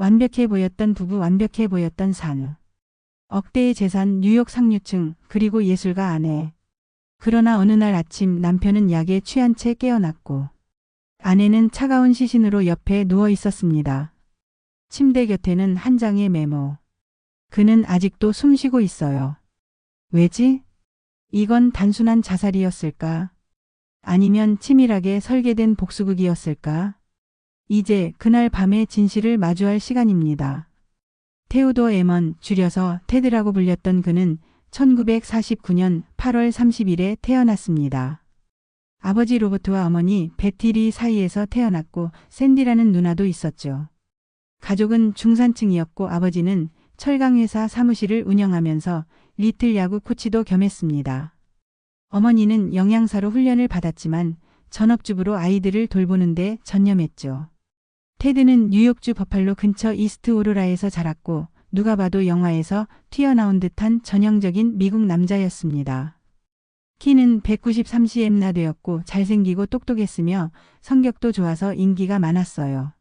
완벽해 보였던 부부, 완벽해 보였던 산후. 억대의 재산, 뉴욕 상류층, 그리고 예술가 아내. 그러나 어느 날 아침 남편은 약에 취한 채 깨어났고 아내는 차가운 시신으로 옆에 누워 있었습니다. 침대 곁에는 한 장의 메모. 그는 아직도 숨쉬고 있어요. 왜지? 이건 단순한 자살이었을까? 아니면 치밀하게 설계된 복수극이었을까? 이제 그날 밤의 진실을 마주할 시간입니다. 테오도 에먼, 줄여서 테드라고 불렸던 그는 1949년 8월 30일에 태어났습니다. 아버지 로버트와 어머니 베티리 사이에서 태어났고 샌디라는 누나도 있었죠. 가족은 중산층이었고 아버지는 철강회사 사무실을 운영하면서 리틀 야구 코치도 겸했습니다. 어머니는 영양사로 훈련을 받았지만 전업주부로 아이들을 돌보는 데 전념했죠. 테드는 뉴욕주 버팔로 근처 이스트 오로라에서 자랐고 누가 봐도 영화에서 튀어나온 듯한 전형적인 미국 남자였습니다. 키는 193cm나 되었고 잘생기고 똑똑했으며 성격도 좋아서 인기가 많았어요.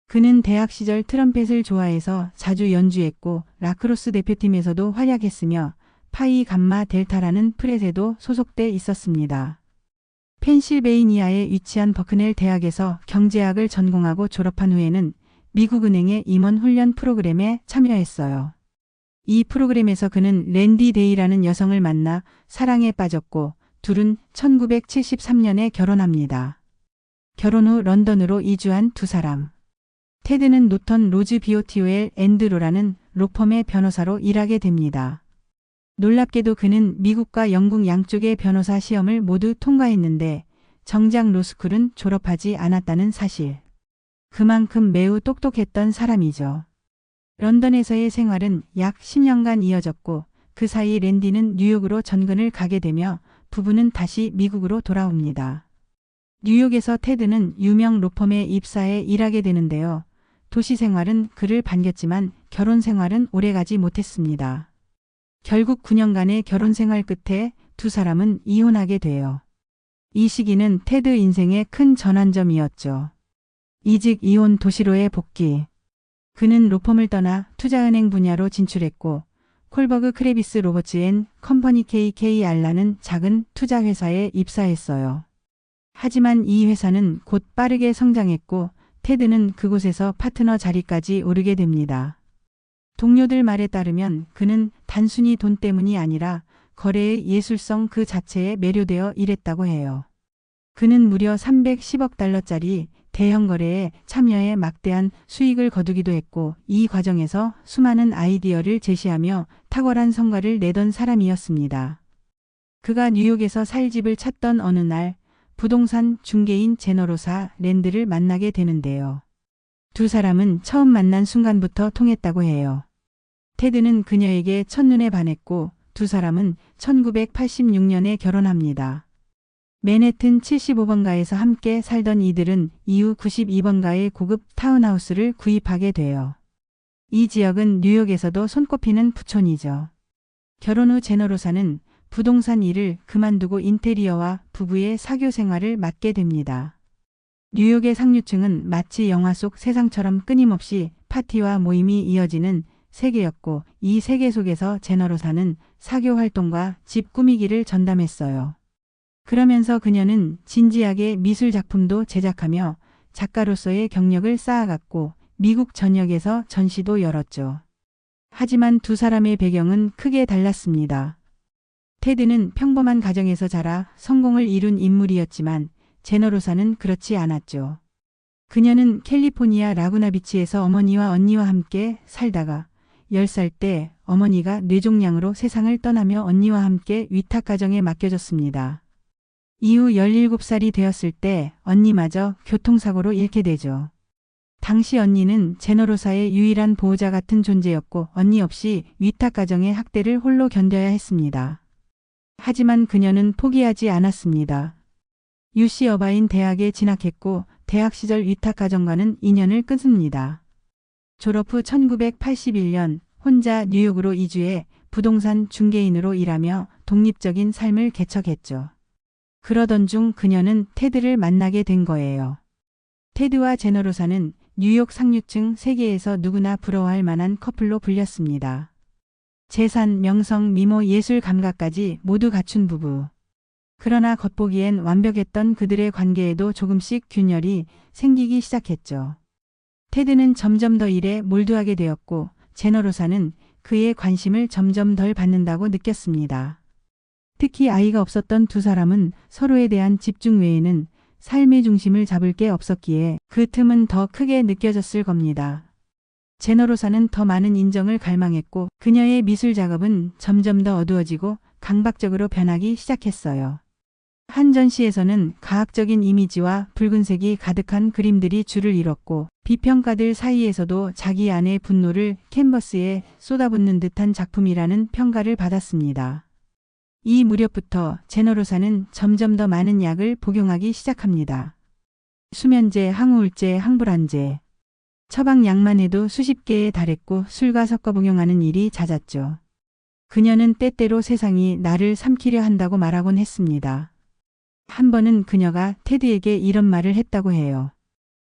그는 대학 시절 트럼펫을 좋아해서 자주 연주했고 라크로스 대표팀에서도 활약했으며 파이 감마 델타라는 프렛에도 소속돼 있었습니다. 펜실베이니아에 위치한 버크넬 대학에서 경제학을 전공하고 졸업한 후에는 미국은행의 임원 훈련 프로그램에 참여했어요. 이 프로그램에서 그는 랜디 데이라는 여성을 만나 사랑에 빠졌고 둘은 1973년에 결혼합니다. 결혼 후 런던으로 이주한 두 사람. 테드는 노턴 로즈 비오티오엘 앤드로라는 로펌의 변호사로 일하게 됩니다. 놀랍게도 그는 미국과 영국 양쪽의 변호사 시험을 모두 통과했는데 정작 로스쿨은 졸업하지 않았다는 사실. 그만큼 매우 똑똑했던 사람이죠. 런던에서의 생활은 약 10년간 이어졌고 그 사이 랜디는 뉴욕으로 전근을 가게 되며 부부는 다시 미국으로 돌아옵니다. 뉴욕에서 테드는 유명 로펌에 입사해 일하게 되는데요. 도시 생활은 그를 반겼지만 결혼 생활은 오래가지 못했습니다. 결국 9년간의 결혼 생활 끝에 두 사람은 이혼하게 돼요. 이 시기는 테드 인생의 큰 전환점이었죠. 이직 이혼 도시로의 복귀. 그는 로펌을 떠나 투자은행 분야로 진출했고 콜버그 크레비스 로버츠 앤 컴퍼니 KKR라는 작은 투자회사에 입사했어요. 하지만 이 회사는 곧 빠르게 성장했고 테드는 그곳에서 파트너 자리까지 오르게 됩니다. 동료들 말에 따르면 그는 단순히 돈 때문이 아니라 거래의 예술성 그 자체에 매료되어 일했다고 해요. 그는 무려 310억 달러짜리 대형 거래에 참여해 막대한 수익을 거두기도 했고 이 과정에서 수많은 아이디어를 제시하며 탁월한 성과를 내던 사람이었습니다. 그가 뉴욕에서 살 집을 찾던 어느 날 부동산 중개인 제너로사 랜드를 만나게 되는데요. 두 사람은 처음 만난 순간부터 통했다고 해요. 테드는 그녀에게 첫눈에 반했고 두 사람은 1986년에 결혼합니다. 맨해튼 75번가에서 함께 살던 이들은 이후 92번가의 고급 타운하우스를 구입하게 돼요. 이 지역은 뉴욕에서도 손꼽히는 부촌이죠. 결혼 후 제너로사는 부동산 일을 그만두고 인테리어와 부부의 사교 생활을 맡게 됩니다. 뉴욕의 상류층은 마치 영화 속 세상처럼 끊임없이 파티와 모임이 이어지는 세계였고 이 세계 속에서 제너로사는 사교 활동과 집 꾸미기를 전담했어요. 그러면서 그녀는 진지하게 미술 작품도 제작하며 작가로서의 경력을 쌓아갔고 미국 전역에서 전시도 열었죠. 하지만 두 사람의 배경은 크게 달랐습니다. 테드는 평범한 가정에서 자라 성공을 이룬 인물이었지만 제너로사는 그렇지 않았죠. 그녀는 캘리포니아 라구나비치에서 어머니와 언니와 함께 살다가 10살 때 어머니가 뇌종양으로 세상을 떠나며 언니와 함께 위탁가정에 맡겨졌습니다. 이후 17살이 되었을 때 언니마저 교통사고로 잃게 되죠. 당시 언니는 제너로사의 유일한 보호자 같은 존재였고 언니 없이 위탁가정의 학대를 홀로 견뎌야 했습니다. 하지만 그녀는 포기하지 않았습니다. UC 어바인 대학에 진학했고 대학 시절 위탁가정과는 인연을 끊습니다. 졸업 후 1981년 혼자 뉴욕으로 이주해 부동산 중개인으로 일하며 독립적인 삶을 개척했죠. 그러던 중 그녀는 테드를 만나게 된 거예요. 테드와 제너로사는 뉴욕 상류층 세계에서 누구나 부러워할 만한 커플로 불렸습니다. 재산, 명성, 미모, 예술 감각까지 모두 갖춘 부부. 그러나 겉보기엔 완벽했던 그들의 관계에도 조금씩 균열이 생기기 시작했죠. 테드는 점점 더 일에 몰두하게 되었고 제너로사는 그의 관심을 점점 덜 받는다고 느꼈습니다. 특히 아이가 없었던 두 사람은 서로에 대한 집중 외에는 삶의 중심을 잡을 게 없었기에 그 틈은 더 크게 느껴졌을 겁니다. 제너로사는 더 많은 인정을 갈망했고 그녀의 미술 작업은 점점 더 어두워지고 강박적으로 변하기 시작했어요. 한 전시에서는 가학적인 이미지와 붉은색이 가득한 그림들이 줄을 이뤘고 비평가들 사이에서도 자기 안의 분노를 캔버스에 쏟아붓는 듯한 작품이라는 평가를 받았습니다. 이 무렵부터 제너로사는 점점 더 많은 약을 복용하기 시작합니다. 수면제, 항우울제, 항불안제. 처방약만 해도 수십 개에 달했고 술과 섞어 복용하는 일이 잦았죠. 그녀는 때때로 세상이 나를 삼키려 한다고 말하곤 했습니다. 한 번은 그녀가 테드에게 이런 말을 했다고 해요.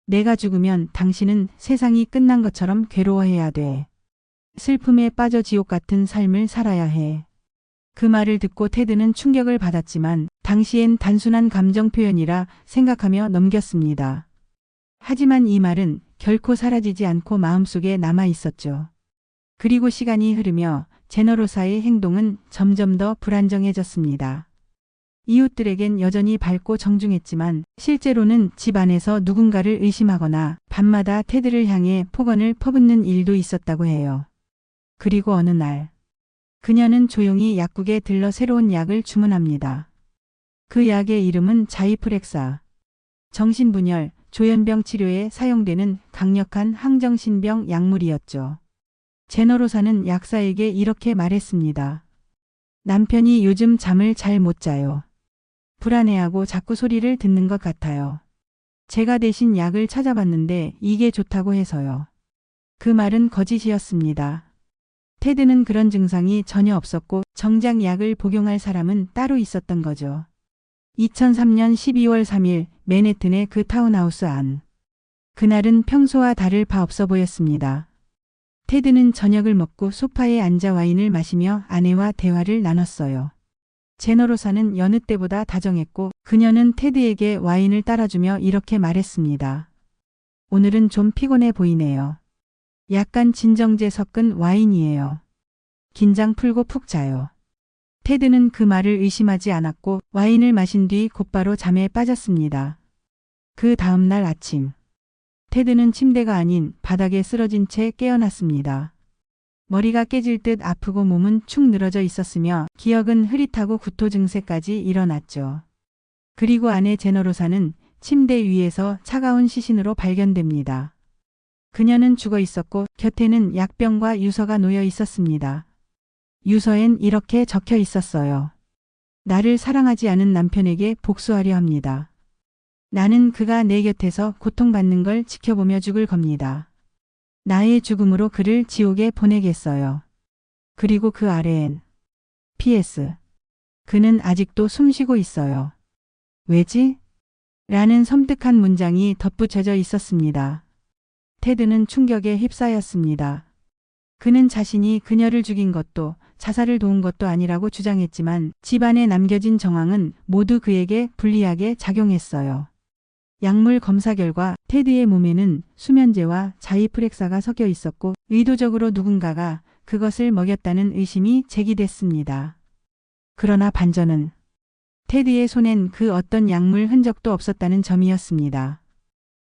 내가 죽으면 당신은 세상이 끝난 것처럼 괴로워해야 돼. 슬픔에 빠져 지옥 같은 삶을 살아야 해. 그 말을 듣고 테드는 충격을 받았지만 당시엔 단순한 감정 표현이라 생각하며 넘겼습니다. 하지만 이 말은 결코 사라지지 않고 마음속에 남아 있었죠. 그리고 시간이 흐르며 제너로사의 행동은 점점 더 불안정해졌습니다. 이웃들에겐 여전히 밝고 정중했지만 실제로는 집 안에서 누군가를 의심하거나 밤마다 테드를 향해 폭언을 퍼붓는 일도 있었다고 해요. 그리고 어느 날 그녀는 조용히 약국에 들러 새로운 약을 주문합니다. 그 약의 이름은 자이프렉사. 정신분열, 조현병 치료에 사용되는 강력한 항정신병 약물이었죠. 제너로사는 약사에게 이렇게 말했습니다. 남편이 요즘 잠을 잘 못 자요. 불안해하고 자꾸 소리를 듣는 것 같아요. 제가 대신 약을 찾아봤는데 이게 좋다고 해서요. 그 말은 거짓이었습니다. 테드는 그런 증상이 전혀 없었고 정작 약을 복용할 사람은 따로 있었던 거죠. 2003년 12월 3일 맨해튼의 그 타운하우스 안. 그날은 평소와 다를 바 없어 보였습니다. 테드는 저녁을 먹고 소파에 앉아 와인을 마시며 아내와 대화를 나눴어요. 제너로사는 여느 때보다 다정했고 그녀는 테드에게 와인을 따라주며 이렇게 말했습니다. 오늘은 좀 피곤해 보이네요. 약간 진정제 섞은 와인이에요. 긴장 풀고 푹 자요. 테드는 그 말을 의심하지 않았고 와인을 마신 뒤 곧바로 잠에 빠졌습니다. 그 다음 날 아침 테드는 침대가 아닌 바닥에 쓰러진 채 깨어났습니다. 머리가 깨질 듯 아프고 몸은 축 늘어져 있었으며 기억은 흐릿하고 구토 증세까지 일어났죠. 그리고 아내 제너로사는 침대 위에서 차가운 시신으로 발견됩니다. 그녀는 죽어 있었고 곁에는 약병과 유서가 놓여 있었습니다. 유서엔 이렇게 적혀 있었어요. 나를 사랑하지 않은 남편에게 복수하려 합니다. 나는 그가 내 곁에서 고통받는 걸 지켜보며 죽을 겁니다. 나의 죽음으로 그를 지옥에 보내겠어요. 그리고 그 아래엔 PS. 그는 아직도 숨쉬고 있어요. 왜지? 라는 섬뜩한 문장이 덧붙여져 있었습니다. 테드는 충격에 휩싸였습니다. 그는 자신이 그녀를 죽인 것도 자살을 도운 것도 아니라고 주장했지만 집안에 남겨진 정황은 모두 그에게 불리하게 작용했어요. 약물 검사 결과 테드의 몸에는 수면제와 자이프렉사가 섞여 있었고 의도적으로 누군가가 그것을 먹였다는 의심이 제기됐습니다. 그러나 반전은 테드의 손엔 그 어떤 약물 흔적도 없었다는 점이었습니다.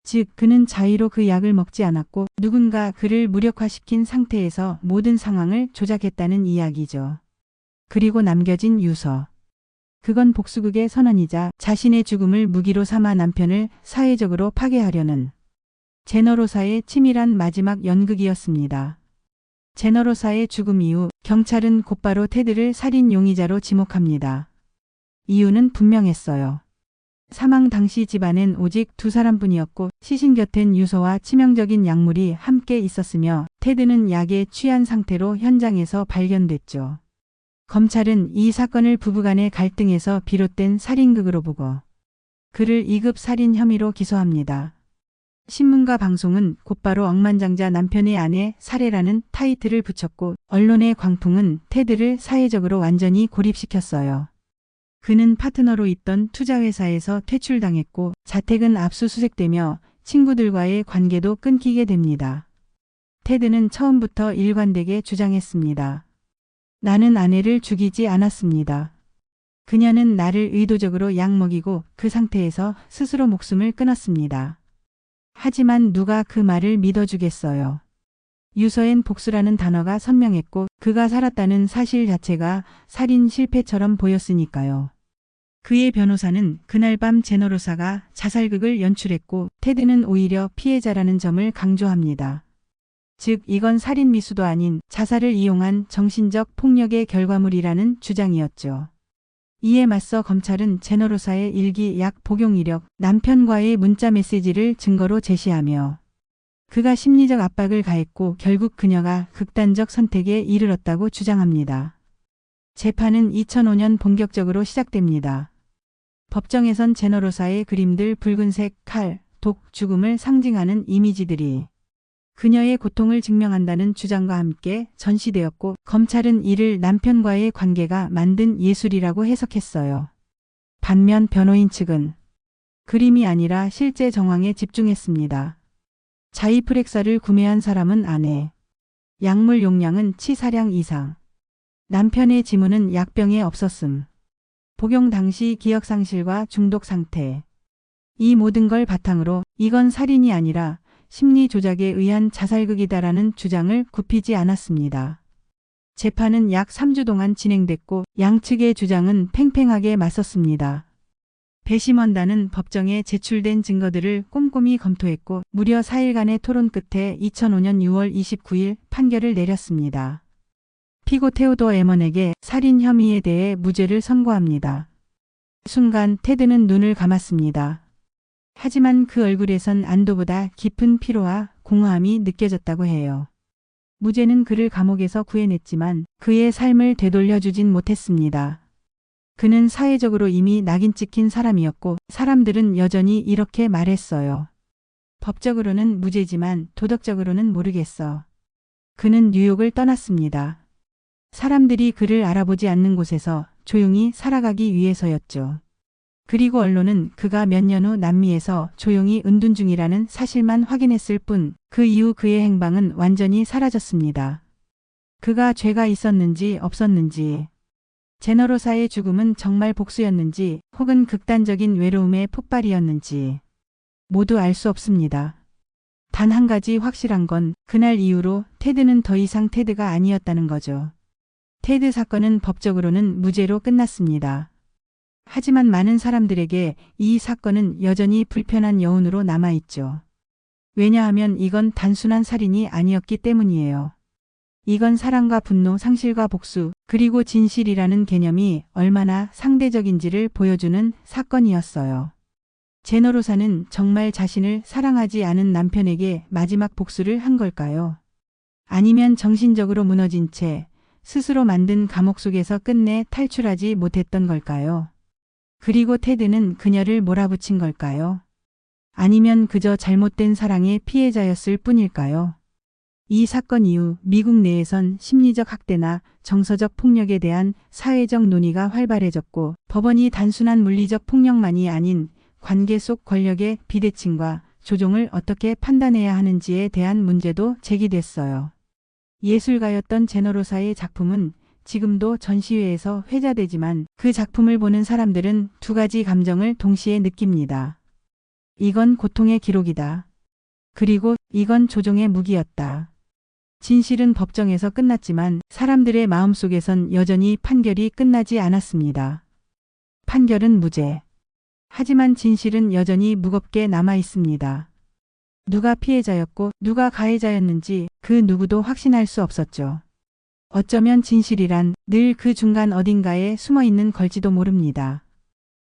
즉 그는 자의로 그 약을 먹지 않았고 누군가 그를 무력화시킨 상태에서 모든 상황을 조작했다는 이야기죠. 그리고 남겨진 유서. 그건 복수극의 선언이자 자신의 죽음을 무기로 삼아 남편을 사회적으로 파괴하려는 제너로사의 치밀한 마지막 연극이었습니다. 제너로사의 죽음 이후 경찰은 곧바로 테드를 살인 용의자로 지목합니다. 이유는 분명했어요. 사망 당시 집안엔 오직 두 사람뿐이었고 시신 곁엔 유서와 치명적인 약물이 함께 있었으며 테드는 약에 취한 상태로 현장에서 발견됐죠. 검찰은 이 사건을 부부간의 갈등에서 비롯된 살인극으로 보고 그를 2급 살인 혐의로 기소합니다. 신문과 방송은 곧바로 억만장자 남편의 아내 살해라는 타이틀을 붙였고 언론의 광풍은 테드를 사회적으로 완전히 고립시켰어요. 그는 파트너로 있던 투자회사에서 퇴출당했고 자택은 압수수색되며 친구들과의 관계도 끊기게 됩니다. 테드는 처음부터 일관되게 주장했습니다. 나는 아내를 죽이지 않았습니다. 그녀는 나를 의도적으로 약 먹이고 그 상태에서 스스로 목숨을 끊었습니다. 하지만 누가 그 말을 믿어주겠어요. 유서엔 복수라는 단어가 선명했고 그가 살았다는 사실 자체가 살인 실패처럼 보였으니까요. 그의 변호사는 그날 밤 제너로사가 자살극을 연출했고 테드는 오히려 피해자라는 점을 강조합니다. 즉 이건 살인 미수도 아닌 자살을 이용한 정신적 폭력의 결과물이라는 주장이었죠. 이에 맞서 검찰은 제너로사의 일기 약 복용 이력, 남편과의 문자 메시지를 증거로 제시하며 그가 심리적 압박을 가했고 결국 그녀가 극단적 선택에 이르렀다고 주장합니다. 재판은 2005년 본격적으로 시작됩니다. 법정에선 제너로사의 그림들, 붉은색 칼, 독, 죽음을 상징하는 이미지들이 그녀의 고통을 증명한다는 주장과 함께 전시되었고 검찰은 이를 남편과의 관계가 만든 예술이라고 해석했어요. 반면 변호인 측은 그림이 아니라 실제 정황에 집중했습니다. 자이프렉사를 구매한 사람은 아내, 약물 용량은 치사량 이상, 남편의 지문은 약병에 없었음, 복용 당시 기억상실과 중독 상태. 이 모든 걸 바탕으로 이건 살인이 아니라 심리 조작에 의한 자살극이다라는 주장을 굽히지 않았습니다. 재판은 약 3주 동안 진행됐고 양측의 주장은 팽팽하게 맞섰습니다. 배심원단은 법정에 제출된 증거들을 꼼꼼히 검토했고 무려 4일간의 토론 끝에 2005년 6월 29일 판결을 내렸습니다. 피고 테오도어 에먼에게 살인 혐의에 대해 무죄를 선고합니다. 순간 테드는 눈을 감았습니다. 하지만 그 얼굴에선 안도보다 깊은 피로와 공허함이 느껴졌다고 해요. 무죄는 그를 감옥에서 구해냈지만 그의 삶을 되돌려주진 못했습니다. 그는 사회적으로 이미 낙인 찍힌 사람이었고 사람들은 여전히 이렇게 말했어요. 법적으로는 무죄지만 도덕적으로는 모르겠어. 그는 뉴욕을 떠났습니다. 사람들이 그를 알아보지 않는 곳에서 조용히 살아가기 위해서였죠. 그리고 언론은 그가 몇 년 후 남미에서 조용히 은둔 중이라는 사실만 확인했을 뿐 그 이후 그의 행방은 완전히 사라졌습니다. 그가 죄가 있었는지 없었는지, 제너로사의 죽음은 정말 복수였는지 혹은 극단적인 외로움의 폭발이었는지 모두 알 수 없습니다. 단 한 가지 확실한 건 그날 이후로 테드는 더 이상 테드가 아니었다는 거죠. 테드 사건은 법적으로는 무죄로 끝났습니다. 하지만 많은 사람들에게 이 사건은 여전히 불편한 여운으로 남아있죠. 왜냐하면 이건 단순한 살인이 아니었기 때문이에요. 이건 사랑과 분노, 상실과 복수, 그리고 진실이라는 개념이 얼마나 상대적인지를 보여주는 사건이었어요. 제너로사는 정말 자신을 사랑하지 않은 남편에게 마지막 복수를 한 걸까요? 아니면 정신적으로 무너진 채 스스로 만든 감옥 속에서 끝내 탈출하지 못했던 걸까요? 그리고 테드는 그녀를 몰아붙인 걸까요? 아니면 그저 잘못된 사랑의 피해자였을 뿐일까요? 이 사건 이후 미국 내에선 심리적 학대나 정서적 폭력에 대한 사회적 논의가 활발해졌고 법원이 단순한 물리적 폭력만이 아닌 관계 속 권력의 비대칭과 조종을 어떻게 판단해야 하는지에 대한 문제도 제기됐어요. 예술가였던 제너로사의 작품은 지금도 전시회에서 회자되지만 그 작품을 보는 사람들은 두 가지 감정을 동시에 느낍니다. 이건 고통의 기록이다. 그리고 이건 조종의 무기였다. 진실은 법정에서 끝났지만 사람들의 마음속에선 여전히 판결이 끝나지 않았습니다. 판결은 무죄. 하지만 진실은 여전히 무겁게 남아 있습니다. 누가 피해자였고 누가 가해자였는지 그 누구도 확신할 수 없었죠. 어쩌면 진실이란 늘 그 중간 어딘가에 숨어 있는 걸지도 모릅니다.